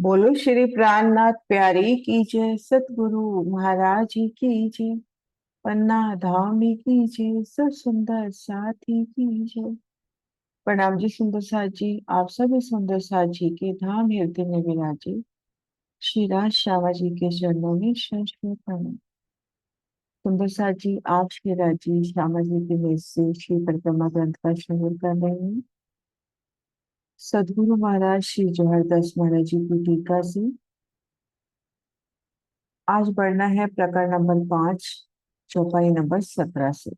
बोलो श्री प्राणनाथ प्यारी की जय, सतगुरु महाराज जी की जय। पन्ना धाम की जय, सब सुंदर साथी की जय। प्रणाम जी सुंदर साथ जी, आप सभी सुंदर साथ जी के धाम हृदय में विराजे श्री राज श्यामा जी के चरणों में शंख में प्रणाम। सुंदर साथ जी, आप श्री राज जी श्यामा जी के मेज से श्री परिक्रमा ग्रंथ का श्रवण कर रहे हैं। सदगुरु महाराज श्री जोहरदास महाराज जी की टीका से आज बढ़ना है प्रकरण नंबर 5, चौपाई नंबर 17 से।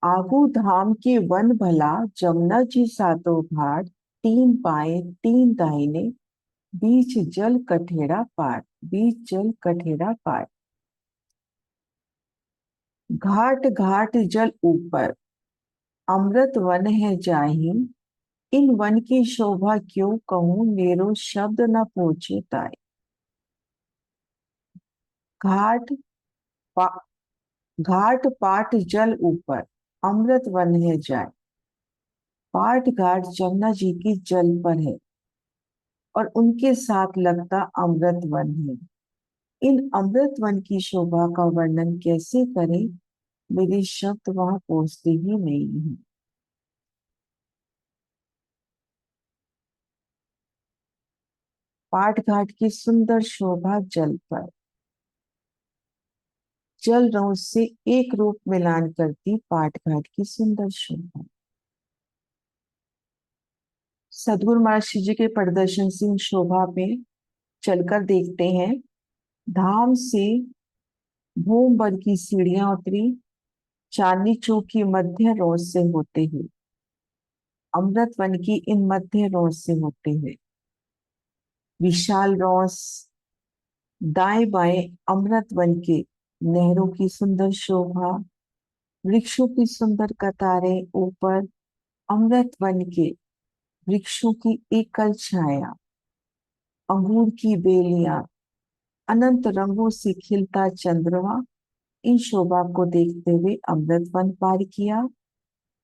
आगू धाम के वन भला, जमुना जी सातों घाट, तीन बाएं तीन दाहिने, बीच जल कठेड़ा पार, बीच जल कठेड़ा पार। घाट घाट जल ऊपर, अमृत वन है जाहि, इन वन की शोभा क्यों कहूं, मेरो शब्द न पहुंचे ताए। घाट पा, घाट पाट जल ऊपर, अमृत वन है जाए। पाट घाट जमुना जी की जल पर है और उनके साथ लगता अमृत वन है। इन अमृत वन की शोभा का वर्णन कैसे करें, मेरे शब्द वहां पहुंचते ही नहीं है। पाट घाट की सुंदर शोभा जल पर, जल रौं से एक रूप मिलान करती पाट घाट की सुंदर शोभा। सदगुरु महाराज श्री जी के प्रदर्शन से इन शोभा में चलकर देखते हैं। धाम से भूम वन की सीढ़ियां उतरी, चांदनी चौक की मध्य रोड से होते हुए, अमृत वन की इन मध्य रोड से होते हुए, विशाल रोस दाएं बाएं अमृत वन के नहरों की सुंदर शोभा, वृक्षों की सुंदर कतारें ऊपर, अमृत वन के वृक्षों की एकल छाया, अंगूर की बेलियां, अनंत रंगों से खिलता चंद्रमा। इन शोभा को देखते हुए अमृत वन पार किया।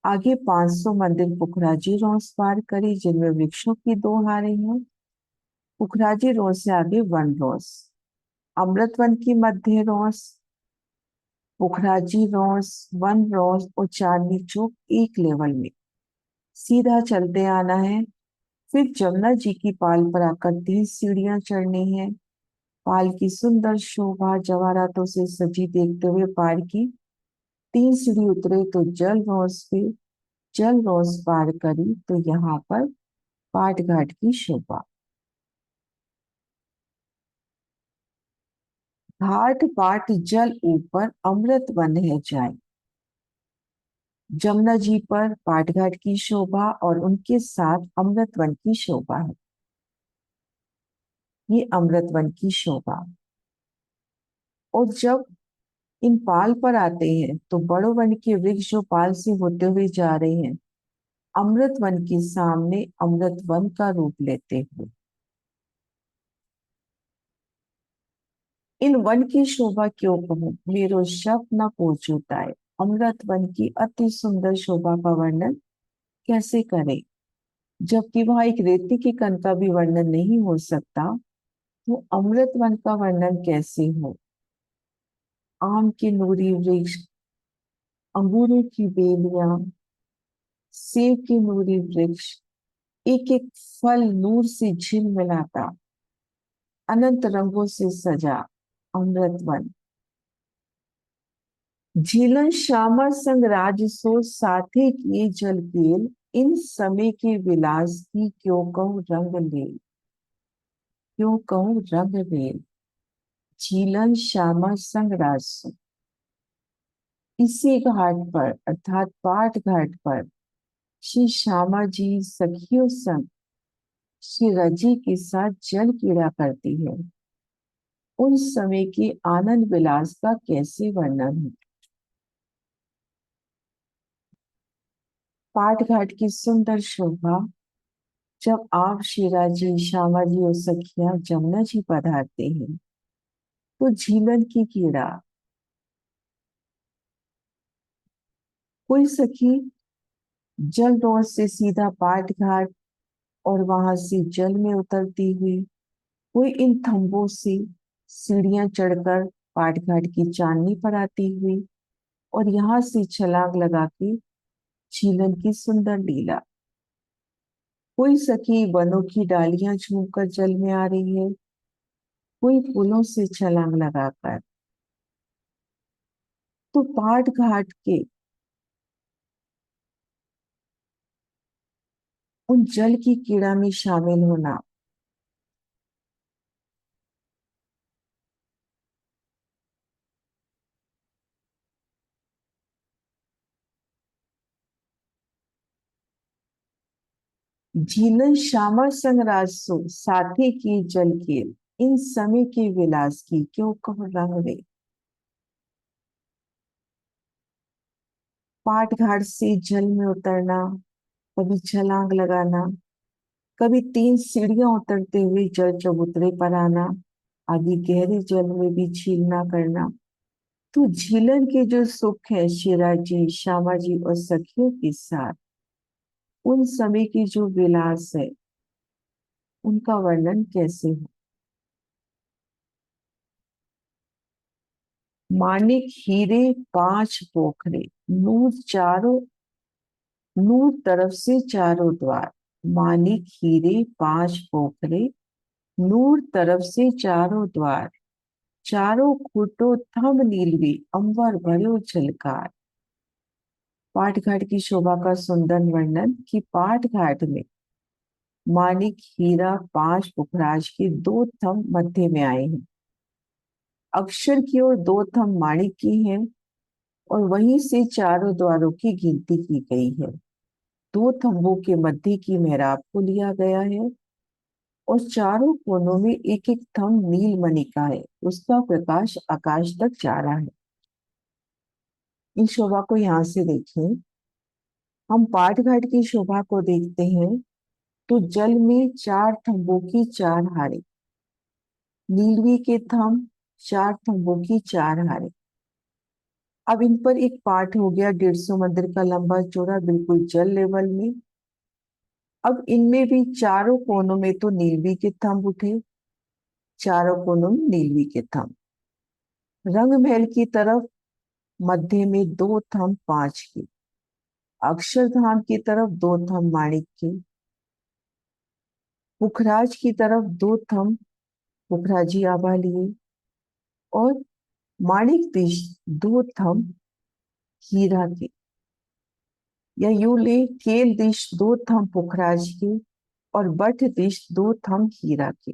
आगे 500 मंदिर पुखराजी रोस पार करी, जिनमें वृक्षों की दो हारें हैं। पुखराजी रोस से आगे वन रोस, अमृत वन की मध्य रोस, पुखराजी रोस, वन रोस और चांदनी चौक एक लेवल में सीधा चलते आना है। फिर जमुना जी की पाल पर आकर 3 सीढ़ियां चढ़नी है। पाल की सुंदर शोभा जवाहरातों से सजी देखते हुए पार की। 3 सीढ़ी उतरे तो जल रोस पे, जल रोस पार करी तो यहाँ पर पाट घाट की शोभा। घाट पाट जल ऊपर, अमृत वन है जाए। जमुना जी पर पाट घाट की शोभा और उनके साथ अमृत वन की शोभा है। ये अमृत वन की शोभा। और जब इन पाल पर आते हैं तो बड़ो वन के वृक्ष जो पाल से होते हुए जा रहे हैं, अमृत वन के सामने अमृत वन का रूप लेते हुए। इन वन की शोभा क्यों कहूं, मेरो शब्द न पहुंचता है। अमृत वन की अति सुंदर शोभा का वर्णन कैसे करें, जबकि वहां एक रेती के कण का भी वर्णन नहीं हो सकता, तो अमृत वन का वर्णन कैसे हो। आम के नूरी वृक्ष, अंगूरों की बेलियां, सेब के नूरी वृक्ष, एक एक फल नूर से झिलमिलाता, अनंत रंगों से सजा अमृत वन। झीलन श्यामा संग राजसो, साथे किए जल केल, इन समय के विलास की क्यों कहूं रंग ले, क्यों कहूं रंग रेल। झीलन श्यामा संग राजसो, इसी घाट पर अर्थात पाट घाट पर श्री श्यामा जी सखियों संग श्री रजी के साथ जल क्रीड़ा करती है। उन समय के आनंद विलास का कैसे वर्णन है। पाट घाट की सुंदर शोभा, जब आप शिरा जी श्यामा जी और सखियां जमुना जी पधारते हैं तो झीलन की कीड़ा, कोई सखी जल रोड से सीधा पाट घाट और वहां से जल में उतरती हुई कोई इन थंबों से सीढ़ियां चढ़कर पाट घाट की चांदनी पर आती हुई और यहाँ से छलांग लगा के झीलन की सुंदर लीला। कोई सखी वनों की डालियां झूमकर जल में आ रही है, कोई पुलों से छलांग लगाकर। तो पाट घाट के उन जल की क्रीड़ा में शामिल होना झीलन श्यामा संग राजसो साथी की जल के इन समय के विलास की क्यों कह रंग वे। पाट घाट से जल में उतरना, कभी छलांग लगाना, कभी 3 सीढ़ियां उतरते हुए जल चबूतरे पर आना, आगे गहरे जल में भी छीलना करना। तो झीलन के जो सुख है शिराजी श्यामा जी और सखियों के साथ, उन समय की जो विलास है उनका वर्णन कैसे हो। मानिक हीरे 5 पोखरे, नूर चारों, नूर तरफ से चारों द्वार। मानिक हीरे 5 पोखरे, नूर तरफ से चारों द्वार। चारों खूंटों थम नीलवी, अंबर भरो झलकार। पाट घाट की शोभा का सुंदर वर्णन कि पाट घाट में मानिक हीरा 5 पुखराज के 2 थम मध्य में आए हैं। अक्षर की ओर 2 थम माणिक की हैं और वहीं से चारों द्वारों की गिनती की गई है। 2 थंबों के मध्य की मेहराब को लिया गया है और चारों कोनों में एक एक थम नील मणि का है, उसका प्रकाश आकाश तक जा रहा है। इन शोभा को यहाँ से देखें। हम पाट घाट की शोभा को देखते हैं तो जल में 4 थंबों की 4 हारे, नीलवी के थम, 4 थंबों की 4 हारे। अब इन पर एक पाठ हो गया 150 मंदिर का लंबा चौड़ा बिल्कुल जल लेवल में। अब इनमें भी चारों कोनों में तो नीलवी के थंब उठे, चारों कोनों में नीलवी के थंब। रंग महल की तरफ मध्य में 2 थंब 5 की, अक्षरधाम की तरफ 2 थंब माणिक की, पुखराज की तरफ 2 थंब पुखराजी आभा लिए और माणिक दिश 2 थंब हीरा के, या यूं ले केल दिश 2 थंब पुखराज के और बठ दिश 2 थंब हीरा के।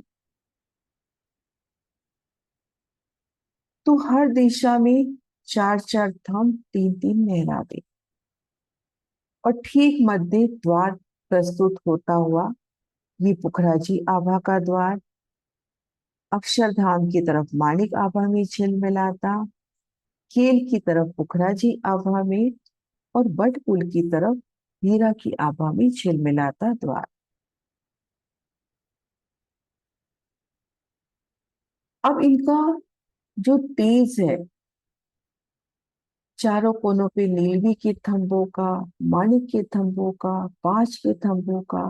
तो हर दिशा में 4 4 थंब 3 3 मेहराबे और ठीक मध्य द्वार प्रस्तुत होता हुआ ये पुखराजी आभा का द्वार अक्षरधाम की तरफ माणिक आभा में झिलमिलाता, केल की तरफ पुखराजी आभा में और बटपुल की तरफ हीरा की आभा में झिलमिलाता द्वार। अब इनका जो तेज है, चारों कोनों पे नीलवी के थंबों का, माणिक के थंबों का, 5 के थंबों का,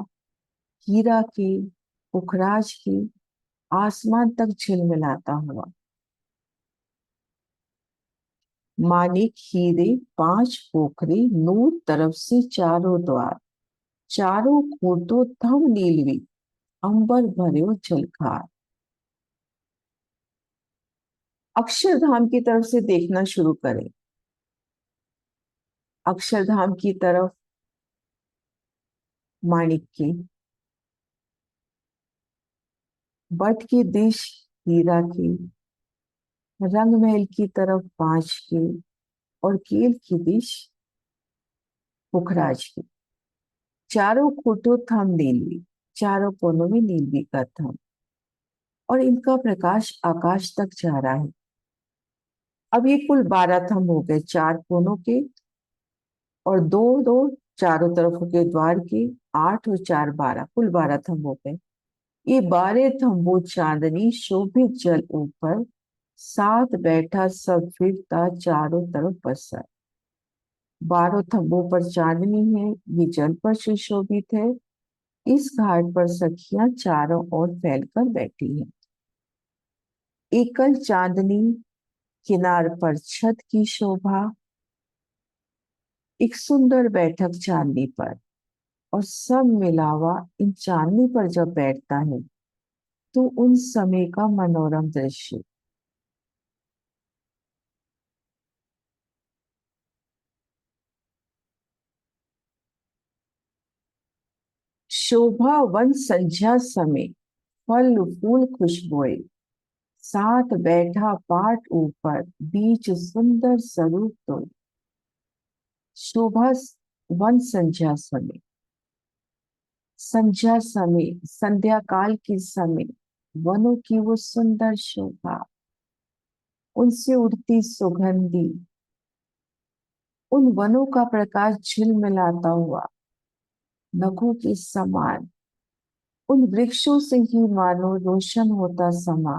हीरा के, पुखराज के, आसमान तक झिलमिलाता हुआ। मानिक हीरे 5 पोखरे, नूर तरफ से चारों द्वार। चारों खूंटों थम नीलवी, अंबर भर्यो झलकार। अक्षरधाम की तरफ से देखना शुरू करें। अक्षरधाम की तरफ माणिक की, बट की दिश हीरा की, रंग महल की तरफ 5 के और केल की दिश पुखराज की। चारों खूंटों थम नीलवी, चारों कोनों में नीलवी का थम और इनका प्रकाश आकाश तक जा रहा है। अब ये कुल 12 थंब हो गए, 4 कोनों के और 2 2 चारों तरफों के द्वार के, 8 और 4 12, कुल 12 थंब हो गए। ये 12 थंबों चांदनी शोभित जल ऊपर, साथ बैठा सब फिरता चारों तरफ बसा। 12 थंबों पर चांदनी है, ये जल पर सुशोभित है इस घाट पर सखियां चारों ओर फैलकर बैठी हैं। एकल चांदनी किनार पर छत की शोभा, एक सुंदर बैठक चांदनी पर, और सब मिलावा इन चांदनी पर जब बैठता है तो उन समय का मनोरम दृश्य। शोभा वन संध्या समय, फल फूल खुशबुए, साथ बैठा पाट ऊपर, बीच सुंदर स्वरूप तो। शोभा वन संध्या समय, संध्या समय, संध्या काल के समय, वनों की वो सुंदर शोभा, उनसे उड़ती सुगंधी, उन वनों का प्रकाश झिलमिलाता हुआ नखों के समान, उन वृक्षों से ही मानो रोशन होता समा,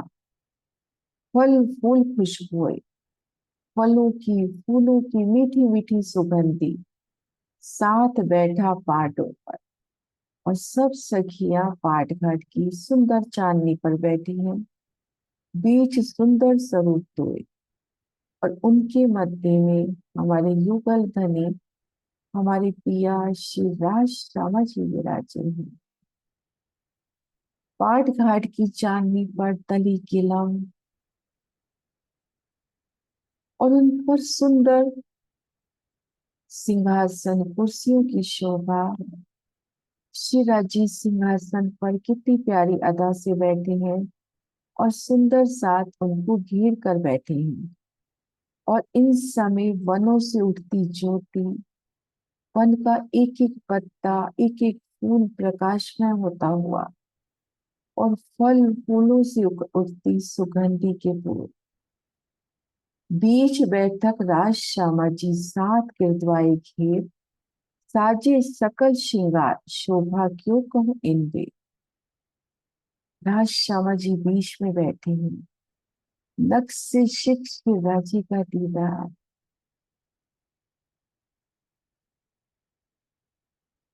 फल फूल खुशबुएं, फलों की फूलों की मीठी मीठी सुगंधी, साथ बैठा पाटों पर, और सब सखियां पाट घाट की सुंदर चांदनी पर बैठी हैं, बीच सुंदर स्वरूप तोय, और उनके मध्य में हमारे युगल धनी, हमारे पिया श्री राज श्यामा जी विराजे हैं। पाट घाट की चांदनी पर तली किलम, और उन पर सुंदर सिंहासन कुर्सियों की शोभा। श्री राजी सिंहासन पर कितनी प्यारी अदा से बैठे हैं, और सुंदर साथ उनको घेर कर बैठे हैं, और इन समय वनों से उठती ज्योति, वन का एक एक पत्ता, एक एक फूल प्रकाशमय होता हुआ, और फल फूलों से उठती सुगंधी के फूल, बीच बैठक राज श्यामा जी, साथ गिरद्वाए घेर, साजे सकल श्रृंगार, शोभा क्यों कहूं इनवे। राज श्यामा जी बीच में बैठे हैं, नक्श से शिक्ष के राजी का दीदार,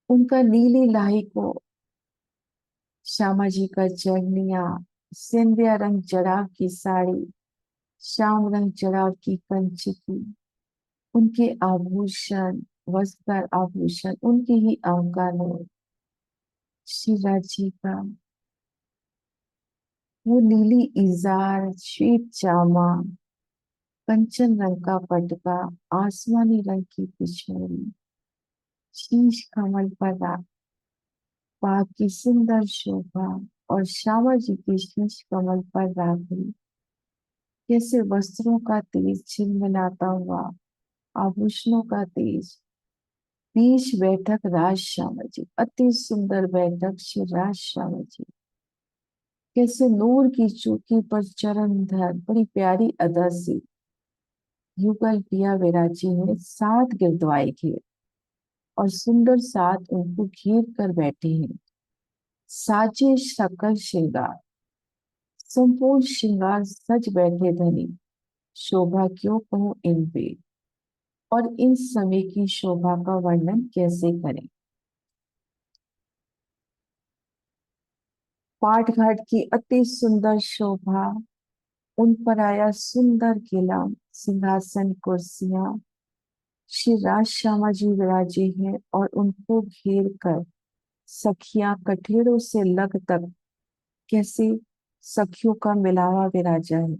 उनका नीली लाही को श्यामा जी का चरनिया, सिंधिया रंग जड़ाव की साड़ी, श्याम रंग जड़ाव की कंचकी, उनके आभूषण, वस्त्र आभूषण उनके ही अंगों, शिवा जी का वो नीली इजार, श्वेत जामा, कंचन रंग का पटका, आसमानी रंग की पिछोड़ी, शीश कमल पर पाक की सुंदर शोभा, और श्यामा जी के शीश कमल पर राखी, कैसे वस्त्रों का तेज झिलमिलाता हुआ, आभूषणों का तेज, बीच बैठक राज श्यामा जी, अति सुंदर बैठक श्री राज श्यामा जी, कैसे नूर की चौकी पर चरण धर बड़ी प्यारी अदा से युगल पिया विराजी है, सात गिरद्वाए घेर, और सुंदर साथ उनको घेर कर बैठे हैं, साजे सकल श्रृंगार, संपूर्ण श्रृंगार सज बैठे धनी, शोभा क्यों कहूं इन पे। और इन समय की शोभा का वर्णन कैसे करें। पाट घाट की अति सुंदर शोभा, उन पर आया सुंदर किला, सिंहासन कुर्सियां, श्री राज श्यामा जी विराजे हैं, और उनको घेर कर सखियां कठेड़ों से लग तक, कैसे सखियों का मिलावा विराजा है,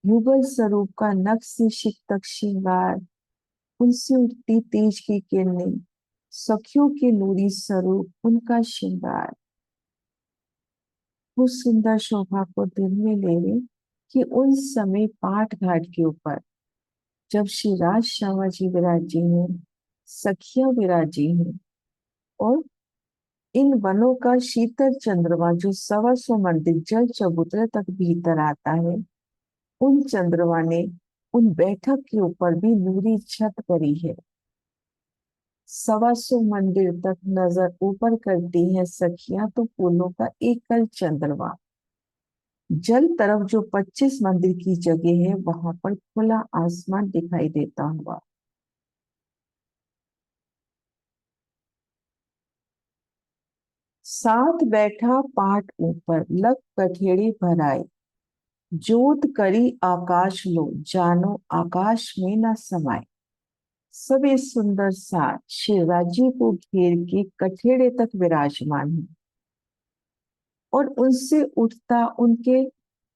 युगल स्वरूप का नक्श तक श्रृंगार, उनसे उठती तेज की किरणें, सखियों के नूरी स्वरूप उनका श्रृंगार, उस सुंदर शोभा को दिल में ले ले कि उन समय पाट घाट के ऊपर जब श्री राज श्यामा जी विराजी हैं, सखियां विराजी हैं, और इन वनों का शीतल चंद्रमा जो 125 मंदिर जल चबूतरे तक भीतर आता है, उन चंद्रमा ने उन बैठक के ऊपर भी नूरी छत करी है। 125 मंदिर तक नजर ऊपर करती है सखियां तो फूलों का एकल चंद्रमा, जल तरफ जो 25 मंदिर की जगह है वहां पर खुला आसमान दिखाई देता हुआ। साथ बैठा पाट ऊपर लग कठेड़ी भराई, जोत करी आकाश लो जानो आकाश में न समाए। सब इस सुंदर साथ शिवराज जी को घेर के कठेड़े तक विराजमान है और उनसे उठता, उनके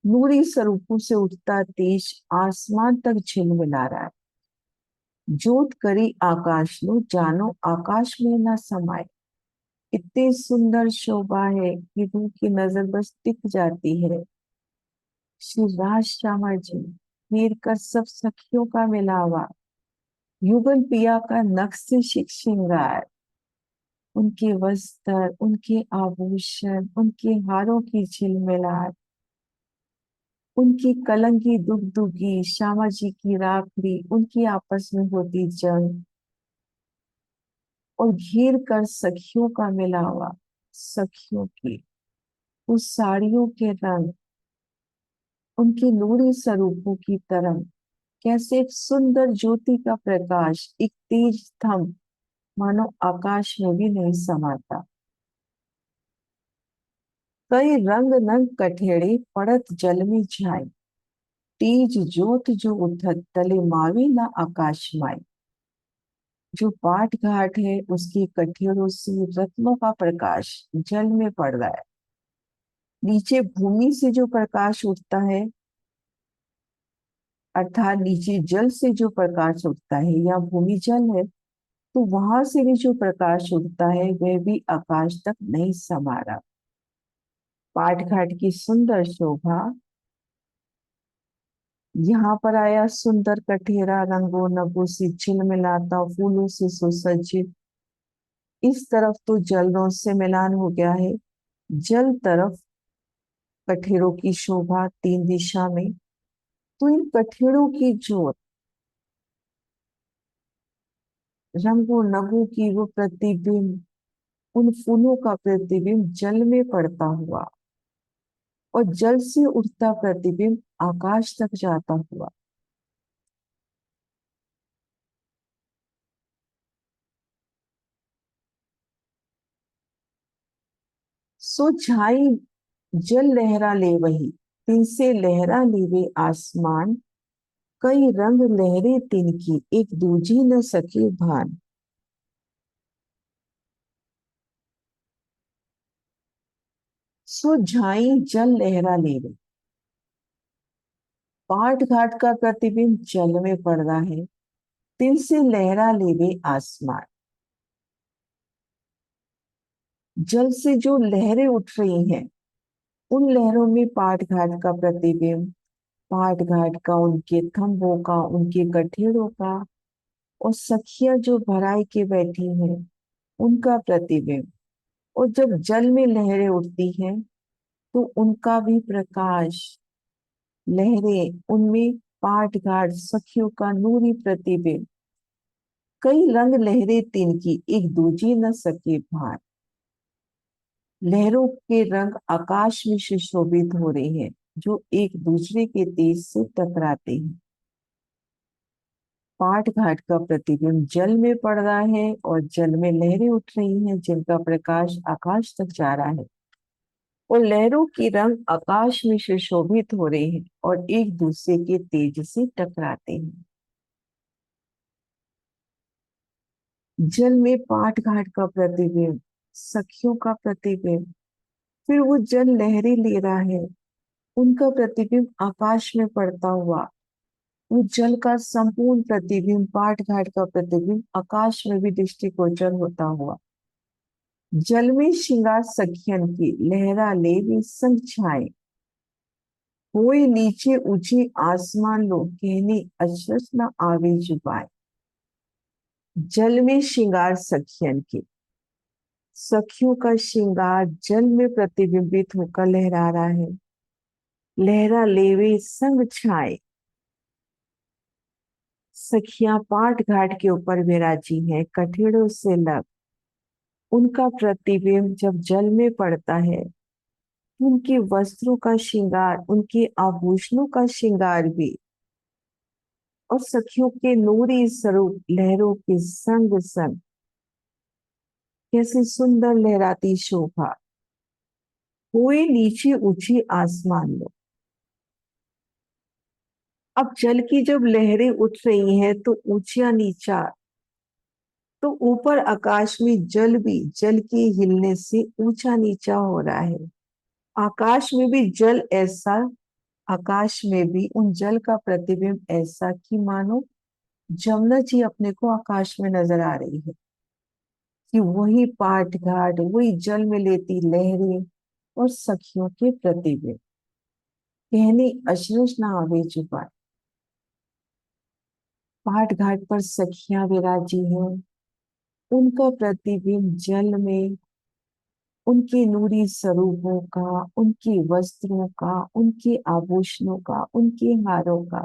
नूरी स्वरूपों से उठता तेज आसमान तक झिलमिला रहा है। जोत करी आकाश लो जानो आकाश में न समाए। इतनी सुंदर शोभा है कि रूह की नजर बस टिक जाती है। श्री राज श्यामा जी, मीर का सब सखियों का मिलावा, युगल पिया का नक्श श्रृंगार, उनके वस्त्र, उनके आभूषण, उनके हारों की झिलमिलाहट, उनकी कलंकी दुगदुगी, श्यामा जी की राखड़ी, उनकी आपस में होती जंग और घेर कर सखियों का मिलावा, सखियों की उस साड़ियों के रंग, उनके नूरी स्वरूपों की तरह कैसे एक सुंदर ज्योति का प्रकाश, एक तेज थम मानो आकाश में भी नहीं समाता। कई रंग नंग कठेड़े पड़त जल में जाए, तेज जोत जो उठत तले मावी ना आकाश माई। जो पाट घाट है उसकी कठेड़ों से रत्नों का प्रकाश जल में पड़ रहा है। नीचे भूमि से जो प्रकाश उठता है, अर्थात नीचे जल से जो प्रकाश उठता है या भूमि जल है, तो वहां से भी जो प्रकाश उठता है वह भी आकाश तक नहीं समा रहा। पाट घाट की सुंदर शोभा, यहाँ पर आया सुंदर कठेरा रंगों नगों से झिलमिलाता, फूलों से सुसज्जित। इस तरफ तो जलों से मिलान हो गया है, जल तरफ कठेरों की शोभा तीन दिशा में। तो इन कठेरों की जोत, रंगों नगों की वो प्रतिबिंब, उन फूलों का प्रतिबिंब जल में पड़ता हुआ और जल से उठता प्रतिबिंब आकाश तक जाता हुआ। सो झाई जल लहरा ले वही, तिन से लहरा लेवे आसमान। कई रंग लहरे तिनकी एक दूजी न सके भान। सो झाई जल लहरा लेवे, पाट घाट का प्रतिबिंब जल में पड़ रहा है, तिन से लहरा लेवे आसमान। जल से जो लहरें उठ रही हैं, उन लहरों में पाट घाट का प्रतिबिंब, पाट घाट का, उनके खंभों का, उनके गठेड़ों का, और सखियां जो भराई के बैठी हैं उनका प्रतिबिंब। और जब जल में लहरें उठती हैं तो उनका भी प्रकाश, लहरें, उनमें पाट घाट सखियों का नूरी प्रतिबिंब। कई रंग लहरें तिनकी एक दूजी न सके भान। लहरों के रंग आकाश में सुशोभित हो रहे हैं, जो एक दूसरे के तेज से टकराते हैं। पाट घाट का प्रतिबिंब जल में पड़ रहा है और जल में लहरें उठ रही हैं जिनका प्रकाश आकाश तक जा रहा है। और लहरों की रंग आकाश में सुशोभित हो रहे हैं और एक दूसरे के तेज से टकराते हैं। जल में पाट घाट का प्रतिबिंब, सखियों का प्रतिबिंब, फिर वो जल लहरें ले रहा है, उनका प्रतिबिंब आकाश में पड़ता हुआ, वो जल का संपूर्ण प्रतिबिंब, पाट घाट का प्रतिबिंब आकाश में भी दृष्टिगोचर होता हुआ। जल में श्रृंगार सखियन की लहरा ले भी संग छाए। कोई नीचे ऊंचे आसमान लो कहने अचरज न आवे जुबान। जल में श्रृंगार सखियन की, सखियों का श्रृंगार जल में प्रतिबिंबित होकर लहरा रहा है। लहरा लेवे संग छाए, सखियां पाट घाट के ऊपर विराजी हैं कठेड़ों से लग। उनका प्रतिबिंब जब जल में पड़ता है, उनके वस्त्रों का श्रृंगार, उनके आभूषणों का श्रृंगार भी, और सखियों के नूरी स्वरूप लहरों के संग संग कैसे सुंदर लहराती शोभा। कोई नीचे ऊंची आसमान लो। अब जल की जब लहरें उठ रही हैं तो ऊंचा नीचा, तो ऊपर आकाश में जल भी जल के हिलने से ऊंचा नीचा हो रहा है। आकाश में भी जल ऐसा, आकाश में भी उन जल का प्रतिबिंब ऐसा कि मानो जमुना जी अपने को आकाश में नजर आ रही है, कि वही पाट घाट, वही जल में लेती लहरें और सखियों के प्रतिबिंब। कहने अशरज ना आवे जुबान। पाट घाट पर सखियां विराजी हैं, उनका प्रतिबिंब जल में, उनके नूरी स्वरूपों का, उनके वस्त्रों का, उनके आभूषणों का, उनके हारों का।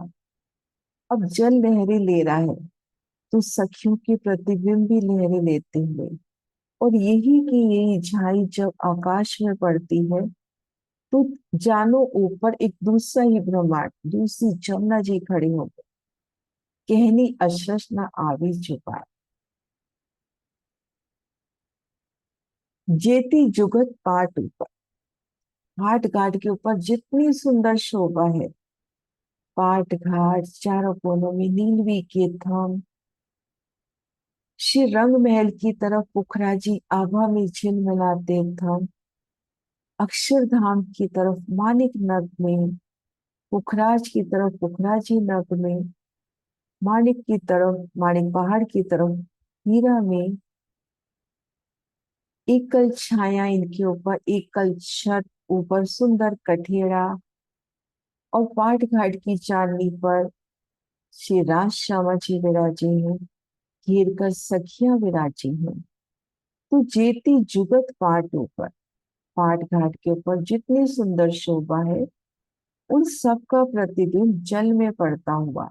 अब जल लहरें ले रहा है तो सखियों के प्रतिबिंब भी लहरें लेते हुए, और यही की यही झाई जब आकाश में पड़ती है तो जानो ऊपर एक दूसरा ही ब्रह्मांड, दूसरी जमुना जी खड़ी हो गई। कहनी अशरफ न आवी जुबान। जेती जुगत पाट ऊपर, घाट घाट के ऊपर जितनी सुंदर शोभा है। पाट घाट चारों कोनों में नीलवी के थम, श्री रंग महल की तरफ पुखराजी आभा में झिलमिलाते थम, अक्षरधाम की तरफ मानिक नग में, पुखराज की तरफ पुखराजी नग में, मानिक की तरफ मानिक पहाड़ की तरफ हीरा में, एकल छाया इनके ऊपर, एकल छत ऊपर सुंदर कठेड़ा, और पाट घाट की चांदनी पर श्री राज श्यामा जी विराजे हैं, घेर कर सखियां विराजी हैं। तो जेती जुगत पाट ऊपर, पाट घाट के ऊपर जितनी सुंदर शोभा है, उन सब का प्रतिबिंब जल में पड़ता हुआ,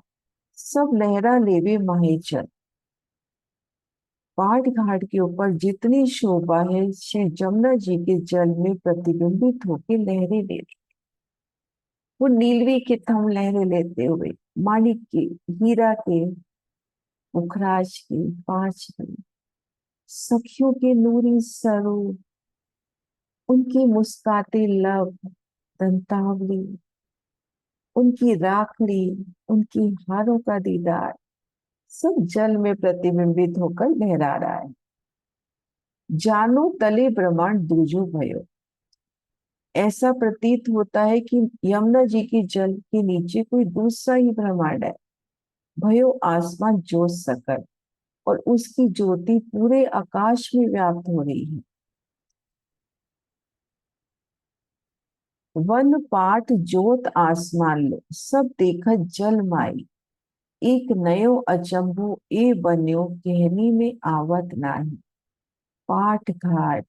सब लहरा लेवे माहेचल। पाट घाट के ऊपर जितनी शोभा है, श्री जमुना जी के जल में प्रतिबिंबित होकर लहरें ले रही। वो नीलवी के थम लहरें लेते हुए, माणिक के, हीरा के, पुखराज के, पांच में, सखियों के नूरी स्वरूप, उनकी मुस्काते लब, दंतावली, उनकी राखड़ी, उनकी हारों का दीदार, सब जल में प्रतिबिंबित होकर लहरा रहा है। जानो तले ब्रह्मांड दूजो भयो। ऐसा प्रतीत होता है कि यमुना जी के जल के नीचे कोई दूसरा ही ब्रह्मांड है। भयो आसमान ज्योत सकल, और उसकी ज्योति पूरे आकाश में व्याप्त हो रही है। वन पाठ ज्योत आसमान लो, सब देखत जल माई, एक नयो अचंभो ए बन्यो, कहनी में आवत नाही। पाठ घाट,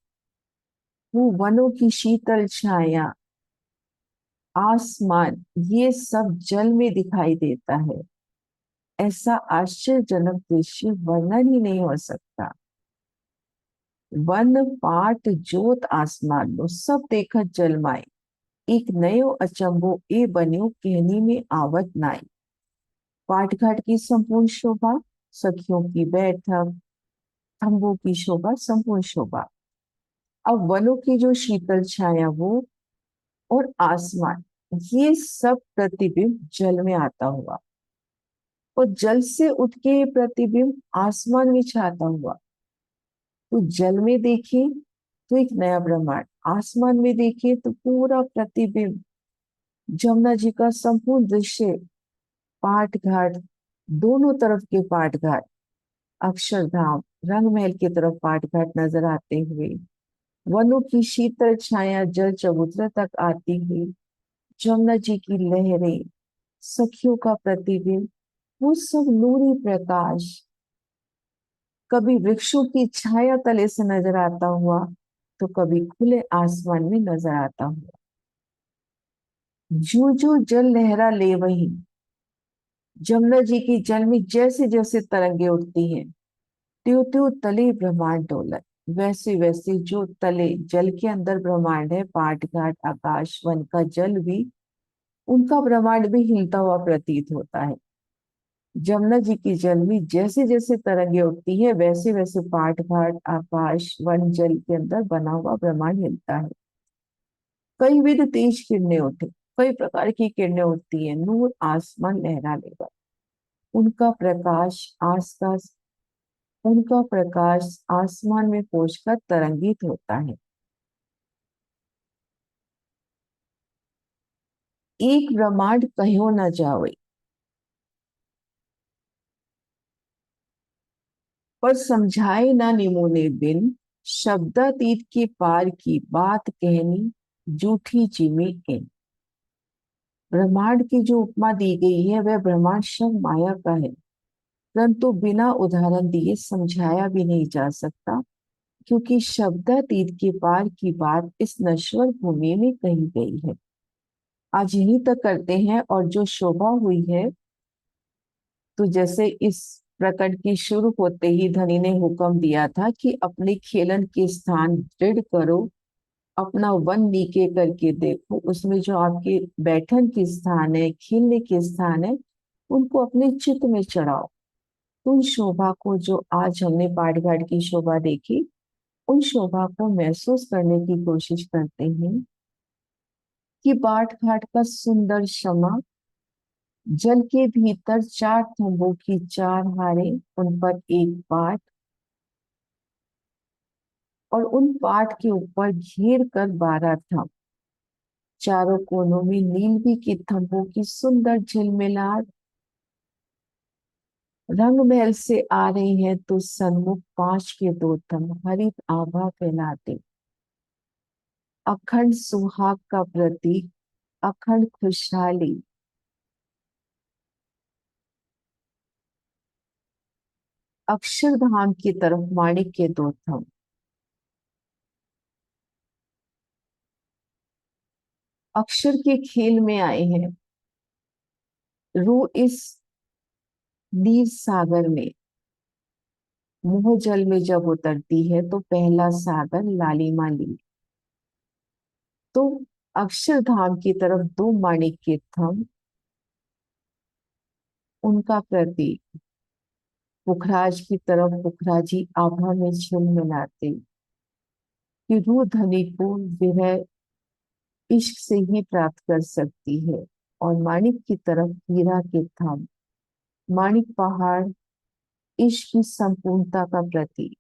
वो वनों की शीतल छाया, आसमान, ये सब जल में दिखाई देता है। ऐसा आश्चर्यजनक दृश्य वर्णन ही नहीं हो सकता। वन पाट ज्योत आसमान लो, सब देखत जलमाई, एक नयो अचंभो ए बन्यो, कहनी में आवत नाई। पाट घाट की संपूर्ण शोभा, सखियों की बैठक, थंबों की शोभा, संपूर्ण शोभा। अब वनों की जो शीतल छाया वो, और आसमान, ये सब प्रतिबिंब जल में आता हुआ, और जल से उठ के ये प्रतिबिंब आसमान में छाता हुआ। तो जल में देखे तो एक नया ब्रह्मांड, आसमान में देखे तो पूरा प्रतिबिंब, जमुना जी का संपूर्ण दृश्य, पाट घाट, दोनों तरफ के पाट घाट, अक्षरधाम, रंग महल की तरफ पाट घाट नजर आते हुए, वनों की शीतल छाया जल चबूतरे तक आती हुई, जमुना जी की लहरें, सखियों का प्रतिबिंब, वो सब नूरी प्रकाश, कभी वृक्षों की छाया तले से नजर आता हुआ, तो कभी खुले आसमान में नजर आता हुआ। जो जो जल लहरा ले वही, जमुना जी की जल में जैसे जैसे तरंगे उठती हैं, त्यों त्यों तले ब्रह्मांड डोलत। वैसे वैसे जो तले जल के अंदर ब्रह्मांड है, पाट घाट आकाश वन का जल भी, उनका ब्रह्मांड भी हिलता हुआ प्रतीत होता है। जमुना जी की जल में जैसे जैसे तरंगे उठती है, वैसे वैसे पाट घाट आकाश वन जल के अंदर बना हुआ ब्रह्मांड हिलता है। कई विध तेज किरणें उठे, कई प्रकार की किरणें उठती है, नूर आसमान लहरा लेगा। उनका प्रकाश आसपास उनका प्रकाश आसमान में पहुंचकर तरंगित होता है। एक ब्रह्मांड कहो न जावे, पर समझाए ना निमोने बिन। शब्दातीत के पार की बात कहनी, जूठी जिमी इन। ब्रह्मांड की जो उपमा दी गई है वह ब्रह्मांड शव माया का है, परंतु बिना उदाहरण दिए समझाया भी नहीं जा सकता, क्योंकि शब्दातीत के पार की बात इस नश्वर भूमि में कही गई है। आज यहीं तक करते हैं। और जो शोभा हुई है, तो जैसे इस प्रकरण की शुरू होते ही धनी ने हुक्म दिया था कि अपने खेलन के स्थान दृढ़ करो, अपना वन नीके करके देखो, उसमें जो आपके बैठन के स्थान है, खेलने के स्थान है, उनको अपने चित्त में चढ़ाओ। उन शोभा को, जो आज हमने पाठ घाट की शोभा देखी, उन शोभा को महसूस करने की कोशिश करते हैं कि बाट घाट का सुंदर शमा, जल के भीतर चार थंबों की चार हारें, उन पर एक पाट, और उन पाट के ऊपर घेर कर 12 थंब, चारों कोनों में नीलवी के थंबों की सुंदर झिलमिलाहट। रंग महल से आ रही है तो सन्मुख पांच के दो थंब हरित आभा फैलाते, अखंड सुहाग का प्रतीक, अखंड खुशहाली। अक्षरधाम की तरफ माणिक के दो थंब। अक्षर के खेल में आए हैं। रूह इस नीर सागर में, मोह जल में जब उतरती है तो पहला सागर लालिमा ली। तो अक्षरधाम की तरफ दो माणिक के थंब, उनका प्रतीक। पुखराज की तरफ पुखराजी आभा में झिलमिलाते, कि रूह धनी को विरह इश्क से ही प्राप्त कर सकती है। और माणिक की तरफ हीरा के थंब, माणिक पहाड़ इश्क की संपूर्णता का प्रतीक।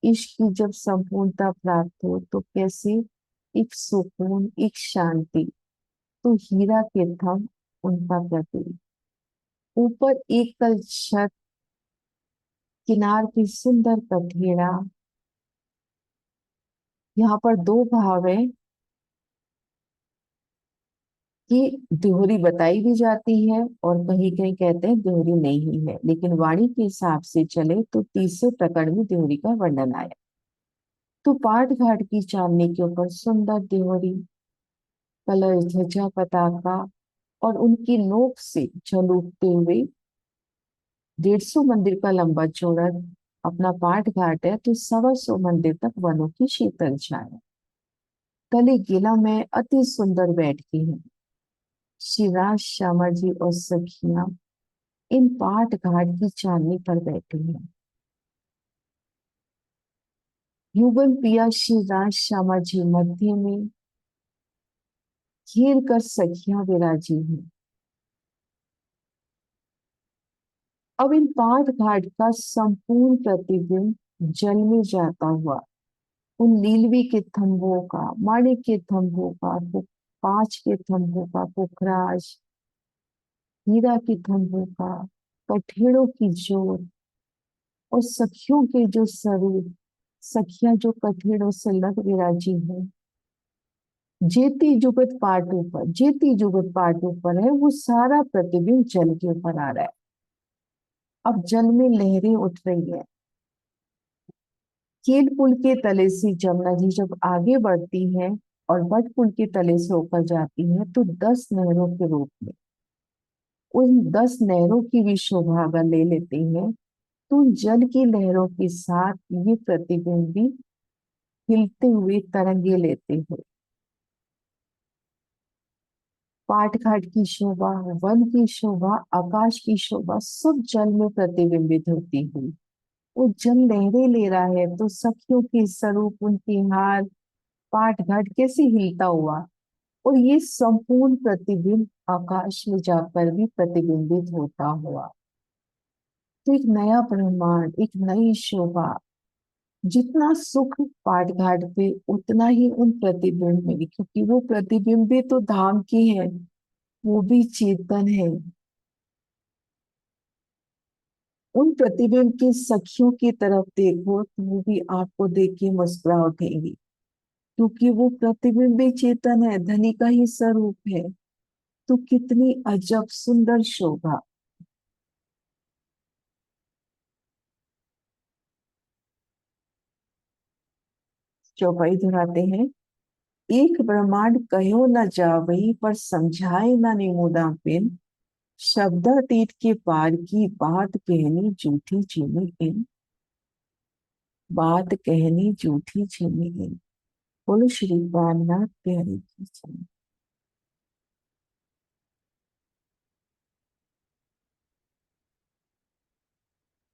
इश्क की जब संपूर्णता प्राप्त हो तो कैसे एक सुकून, एक शांति। तो हीरा के थंब उनका प्रतीक। ऊपर एक तल छत, किनार की सुंदर कठेड़ा। यहाँ पर दो भाव है कि दोहरी बताई भी जाती है और कहीं कहीं कहते हैं दोहरी नहीं है, लेकिन वाणी के हिसाब से चले तो तीसरे प्रकरण में दोहरी का वर्णन आया। तो पाठ घाट की चांदनी के ऊपर सुंदर दोहरी, कलश ध्वजा पताका, और उनकी नोक से झलकते हुए 150 मंदिर का लंबा चौड़ा अपना पाठ घाट है, तो 125 मंदिर तक वनों की शीतल छाया। तले गिला में अति सुंदर बैठकी है। शिवराज श्यामा जी और सखियां इन पाठ घाट की चांदनी पर बैठे हैं। युगल पिया शिवराज श्यामा जी मध्य में, घेर कर सखियां विराजी हैं। अब इन पाठ घाट का संपूर्ण प्रतिबिंब जल में जाता हुआ उन नीलवी के थंभों का, माणिक के थंभों का, पांच के थंभों का, पुखराज हीरा के थंभों का, कठेड़ों की जोर, और सखियों के जो स्वरूप, सखियां जो कठेड़ों से लग विराजी हैं। जेती जुगत पाटों पर है, वो सारा प्रतिबिंब जल के ऊपर आ रहा है। अब जल में लहरें उठ रही है। केल पुल के तले से जमुना जी जब आगे बढ़ती है और बट पुल के तले से होकर जाती है, तो 10 नहरों के रूप में उन 10 नहरों की भी शोभा अगर ले लेते हैं, तो उन जल की लहरों के साथ ये प्रतिबिंब भी हिलते हुए तरंगे लेते हैं। पाट घाट की शोभा, वन की शोभा, आकाश की शोभा सब जल में प्रतिबिंबित होती हुई, वो जल लहरें ले रहा है, तो सखियों के स्वरूप, उनके हार, पाठ घाट कैसे हिलता हुआ, और ये संपूर्ण प्रतिबिंब आकाश में जाकर भी प्रतिबिंबित होता हुआ। तो एक नया ब्रह्मांड, एक नई शोभा। जितना सुख पाठ घाट पे, उतना ही उन प्रतिबिंब में, क्योंकि वो प्रतिबिंब भी तो धाम की है, वो भी चेतन है। उन प्रतिबिंब की सखियों की तरफ देखो तो वो भी आपको देख के मुस्कुरा उठेंगी, क्योंकि वो प्रतिबिंब भी चेतन है, धनी का ही स्वरूप है। तो कितनी अजब सुंदर शोभा। चौपाई दोहराते हैं। एक ब्रह्मांड कहो न जावई, पर समझाए न निमोदा बिन। शब्दातीत के पार की बात कहनी झूठी चीनी इन। बात कहनी झूठी चीनी इन। बोलो श्री रामनाथ प्यारे की जय।